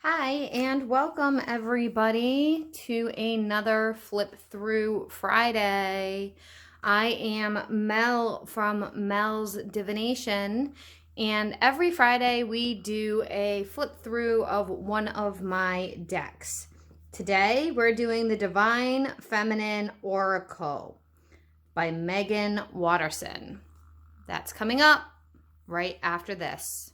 Hi, and welcome everybody to another Flip Thru Friday. I am Mel from Mel's Divination, and every Friday we do a flip through of one of my decks. Today we're doing the Divine Feminine Oracle by Megan Watterson. That's coming up right after this.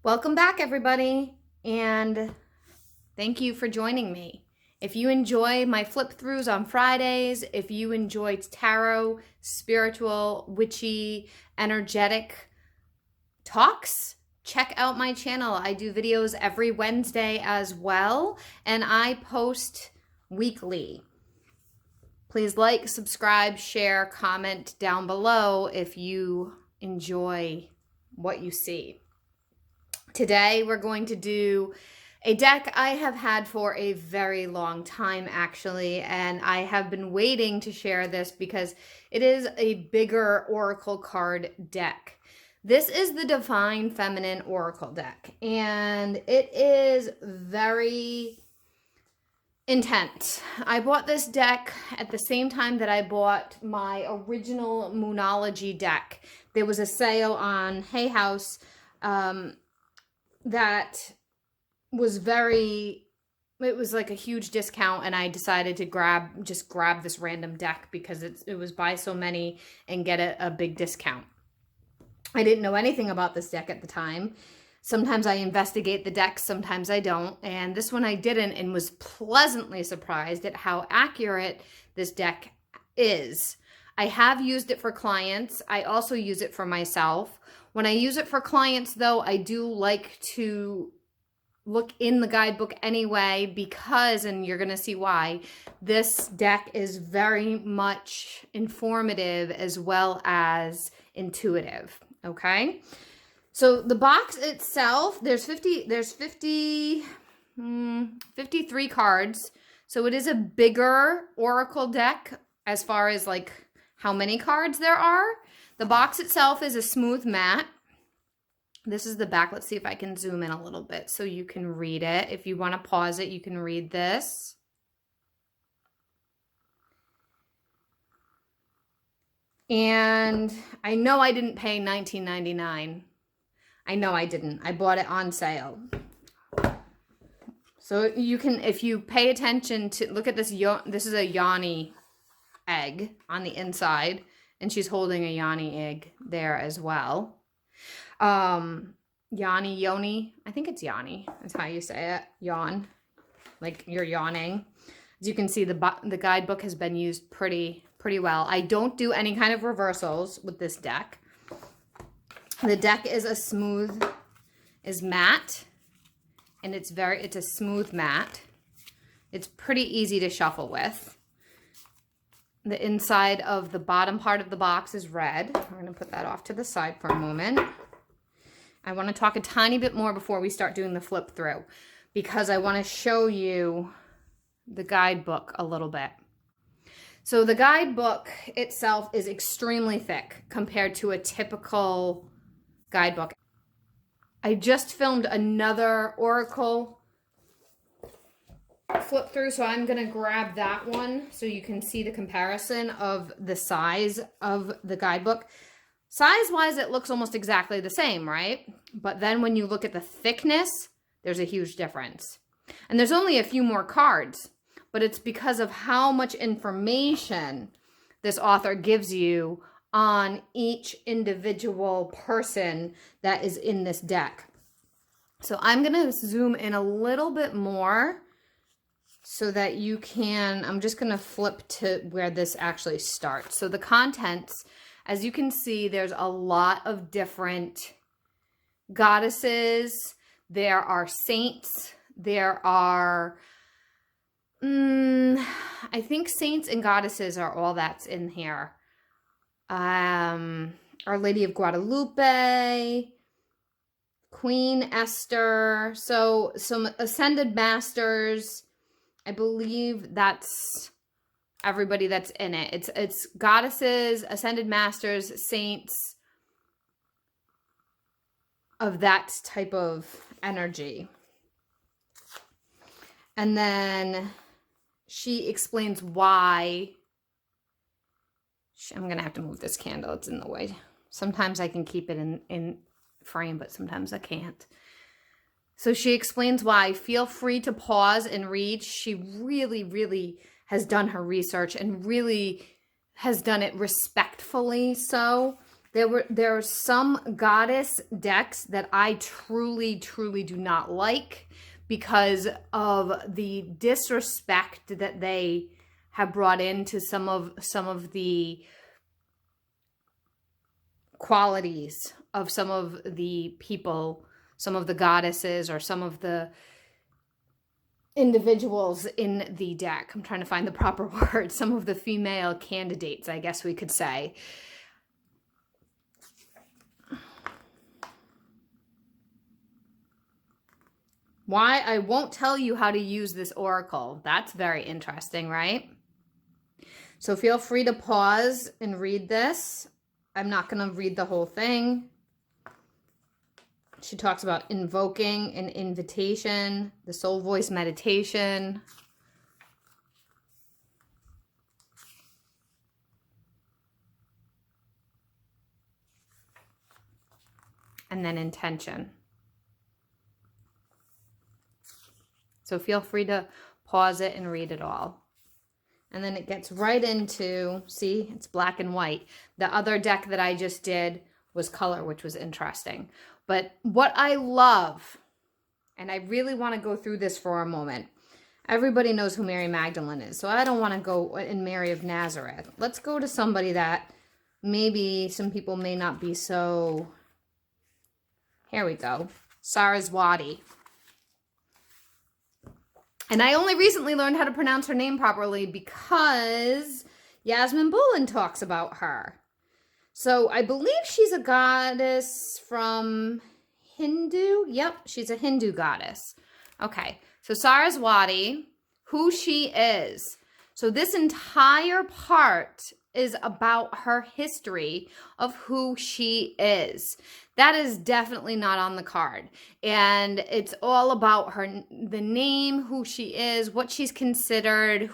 Welcome back, everybody, and thank you for joining me. If you enjoy my flip throughs on Fridays, if you enjoy tarot, spiritual, witchy, energetic talks, check out my channel. I do videos every Wednesday as well, and I post weekly. Please like, subscribe, share, comment down below if you enjoy what you see. Today, we're going to do a deck I have had for a very long time, actually, and I have been waiting to share this because it is a bigger Oracle card deck. This is the Divine Feminine Oracle deck, and it is very intense. I bought this deck at the same time that I bought my original Moonology deck. There was a sale on Hay House, that was it was like a huge discount, and I decided to just grab this random deck because it was buy so many and get a big discount. I didn't know anything about this deck at the time. Sometimes I investigate the decks, sometimes I don't, and this one I didn't, and was pleasantly surprised at how accurate this deck is. I have used it for clients. I also use it for myself. When I use it for clients, though, I do like to look in the guidebook anyway because, and you're going to see why, this deck is very much informative as well as intuitive, okay? So the box itself, there's 53 cards. So it is a bigger Oracle deck as far as like how many cards there are. The box itself is a smooth matte. This is the back. Let's see if I can zoom in a little bit so you can read it. If you want to pause it, you can read this. And I know I didn't pay $19.99. I know I didn't. I bought it on sale. So you can, if you pay attention to, look at this. This is a Yoni egg on the inside. And she's holding a Yoni egg there as well. Yoni, I think it's Yoni. That's how you say it. Yawn. Like you're yawning. As you can see, the guidebook has been used pretty well. I don't do any kind of reversals with this deck. The deck is matte. And it's a smooth matte. It's pretty easy to shuffle with. The inside of the bottom part of the box is red. We're going to put that off to the side for a moment. I want to talk a tiny bit more before we start doing the flip through because I want to show you the guidebook a little bit. So the guidebook itself is extremely thick compared to a typical guidebook. I just filmed another Oracle flip through, so I'm going to grab that one so you can see the comparison of the size of the guidebook. Size-wise, it looks almost exactly the same, right? But then when you look at the thickness, there's a huge difference. And there's only a few more cards, but it's because of how much information this author gives you on each individual person that is in this deck. So I'm going to zoom in a little bit more so that you can, I'm just going to flip to where this actually starts. So the contents, as you can see, there's a lot of different goddesses. There are saints. There are, I think saints and goddesses are all that's in here. Our Lady of Guadalupe, Queen Esther. So some ascended masters. I believe that's everybody that's in it. It's goddesses, ascended masters, saints, of that type of energy. And then she explains why. I'm going to have to move this candle. It's in the way. Sometimes I can keep it in frame, but sometimes I can't. So she explains why. Feel free to pause and read. She really, really has done her research and really has done it respectfully. So there are some goddess decks that I truly, truly do not like because of the disrespect that they have brought into some of the qualities of some of the people, some of the goddesses, or some of the individuals in the deck. I'm trying to find the proper word. Some of the female candidates, I guess we could say. Why I won't tell you how to use this oracle. That's very interesting, right? So feel free to pause and read this. I'm not going to read the whole thing. She talks about invoking an invitation, the soul voice meditation. And then intention. So feel free to pause it and read it all. And then it gets right into, see, it's black and white. The other deck that I just did was color, which was interesting. But what I love, and I really want to go through this for a moment. Everybody knows who Mary Magdalene is, so I don't want to go in Mary of Nazareth. Let's go to somebody that maybe some people may not be so... Here we go. Saraswati. And I only recently learned how to pronounce her name properly because Yasmin Bullen talks about her. So I believe she's a goddess from Hindu. Yep, she's a Hindu goddess. Okay, so Saraswati, who she is. So this entire part is about her history of who she is. That is definitely not on the card. And it's all about her, the name, who she is, what she's considered,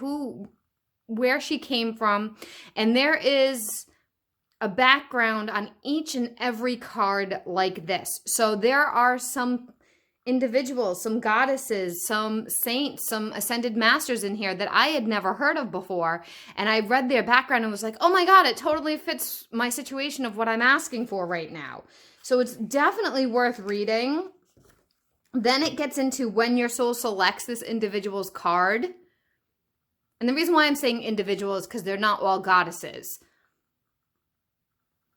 where she came from. And there is a background on each and every card like this. So there are some individuals, some goddesses, some saints, some ascended masters in here that I had never heard of before. And I read their background and was like, oh my God, it totally fits my situation of what I'm asking for right now. So it's definitely worth reading. Then it gets into when your soul selects this individual's card. And the reason why I'm saying individual is because they're not all goddesses.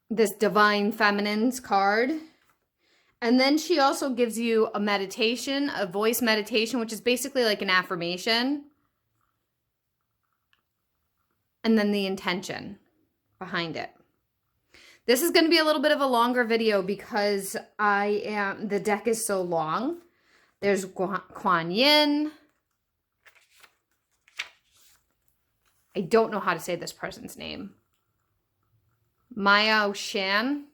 This divine feminine's card. And then she also gives you a meditation, a voice meditation, which is basically like an affirmation. And then the intention behind it. This is going to be a little bit of a longer video because the deck is so long. There's Kuan Yin. I don't know how to say this person's name. Maya Shan.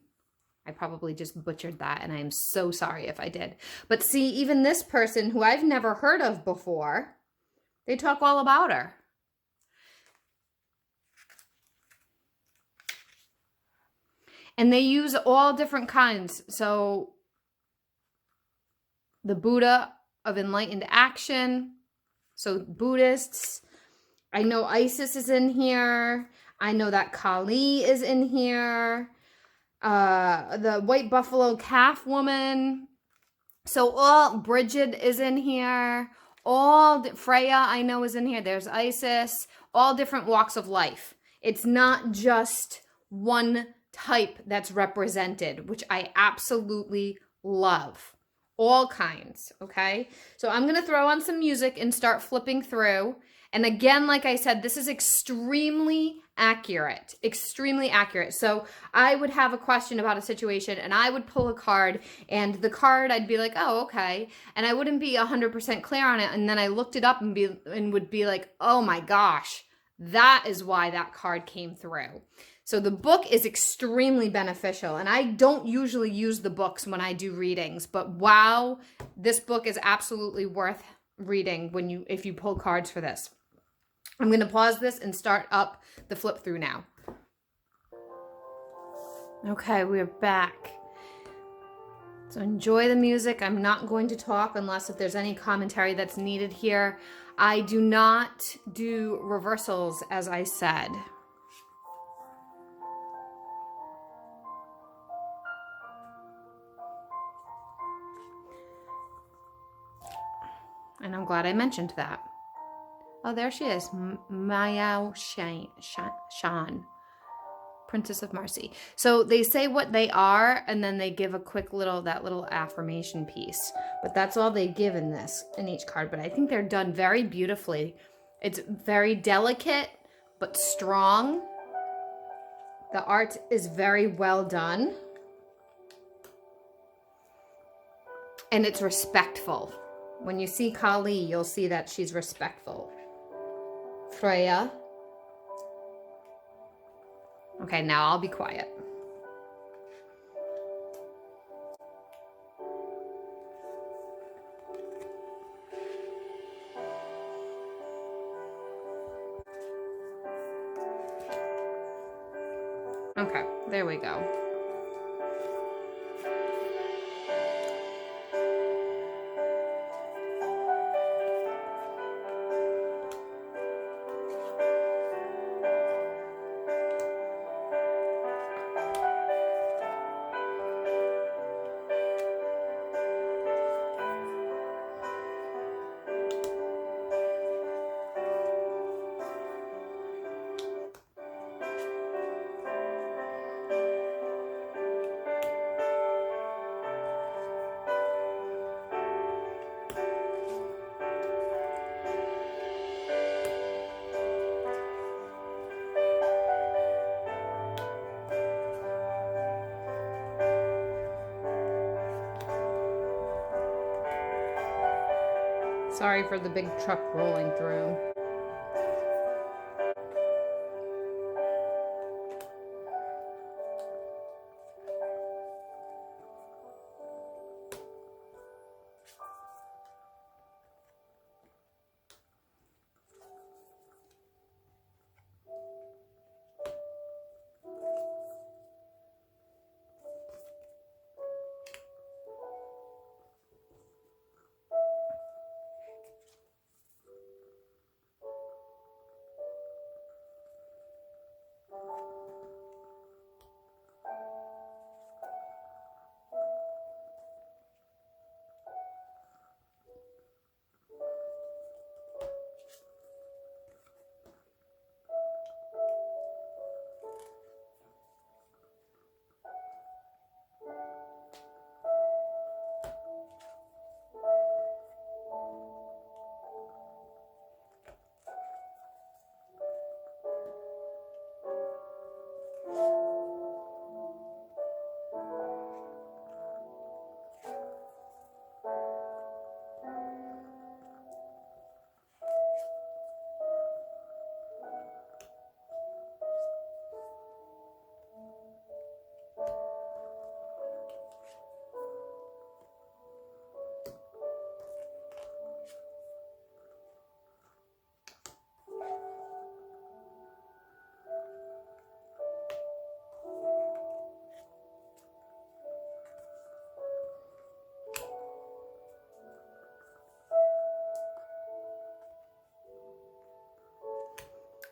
I probably just butchered that, and I am so sorry if I did. But see, even this person who I've never heard of before, they talk all about her. And they use all different kinds. So the Buddha of enlightened action. So Buddhists. I know Isis is in here. I know that Kali is in here. The white buffalo calf woman. So all Bridget is in here. All Freya I know is in here. There's Isis. All different walks of life. It's not just one type that's represented, which I absolutely love. All kinds, okay? So I'm going to throw on some music and start flipping through. And again, like I said, this is extremely accurate, extremely accurate. So I would have a question about a situation and I would pull a card, and the card I'd be like, oh, okay. And I wouldn't be 100% clear on it. And then I looked it up and would be like, oh my gosh, that is why that card came through. So the book is extremely beneficial, and I don't usually use the books when I do readings, but wow, this book is absolutely worth reading if you pull cards for this. I'm going to pause this and start up the flip through now. Okay, we're back. So enjoy the music. I'm not going to talk unless if there's any commentary that's needed here. I do not do reversals, as I said. And I'm glad I mentioned that. Oh, there she is. Mayao Shan, Princess of Marcy. So they say what they are, and then they give a quick little affirmation piece. But that's all they give in each card. But I think they're done very beautifully. It's very delicate, but strong. The art is very well done. And it's respectful. When you see Kali, you'll see that she's respectful. Freya. Okay, now I'll be quiet. Okay, there we go. Sorry for the big truck rolling through.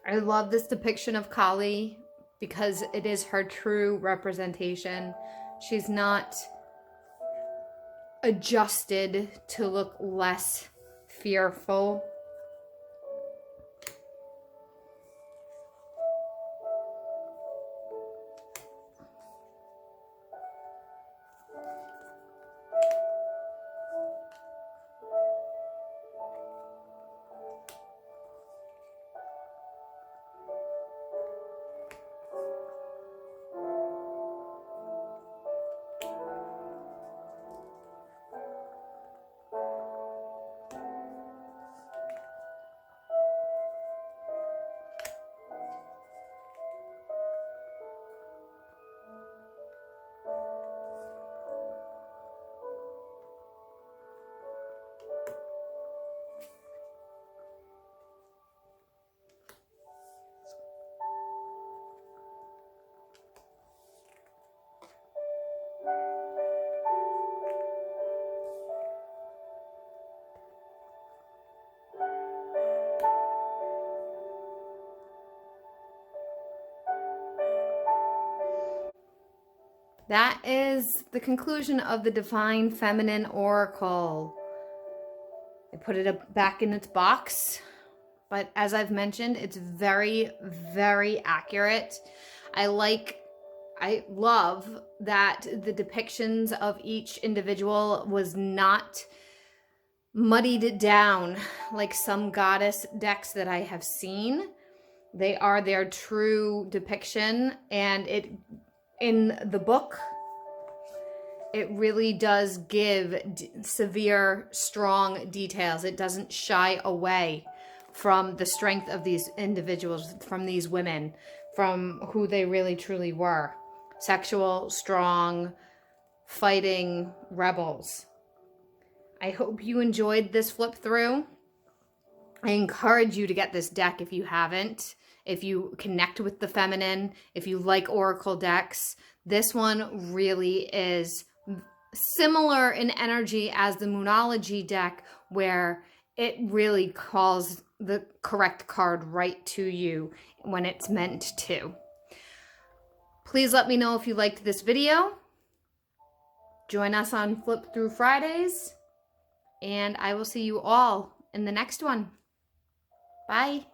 I love this depiction of Kali because it is her true representation. She's not adjusted to look less fearful. that is the conclusion of the Divine Feminine Oracle. I put it back in its box, but as I've mentioned, it's very, very accurate. I love that the depictions of each individual was not muddied down like some goddess decks that I have seen. They are their true depiction, and in the book, it really does give severe, strong details. It doesn't shy away from the strength of these individuals, from these women, from who they really truly were. Sexual, strong, fighting rebels. I hope you enjoyed this flip through. I encourage you to get this deck if you haven't. If you connect with the feminine, if you like oracle decks, this one really is similar in energy as the Moonology deck, where it really calls the correct card right to you when it's meant to. Please let me know if you liked this video. Join us on Flip Thru Fridays, and I will see you all in the next one. Bye.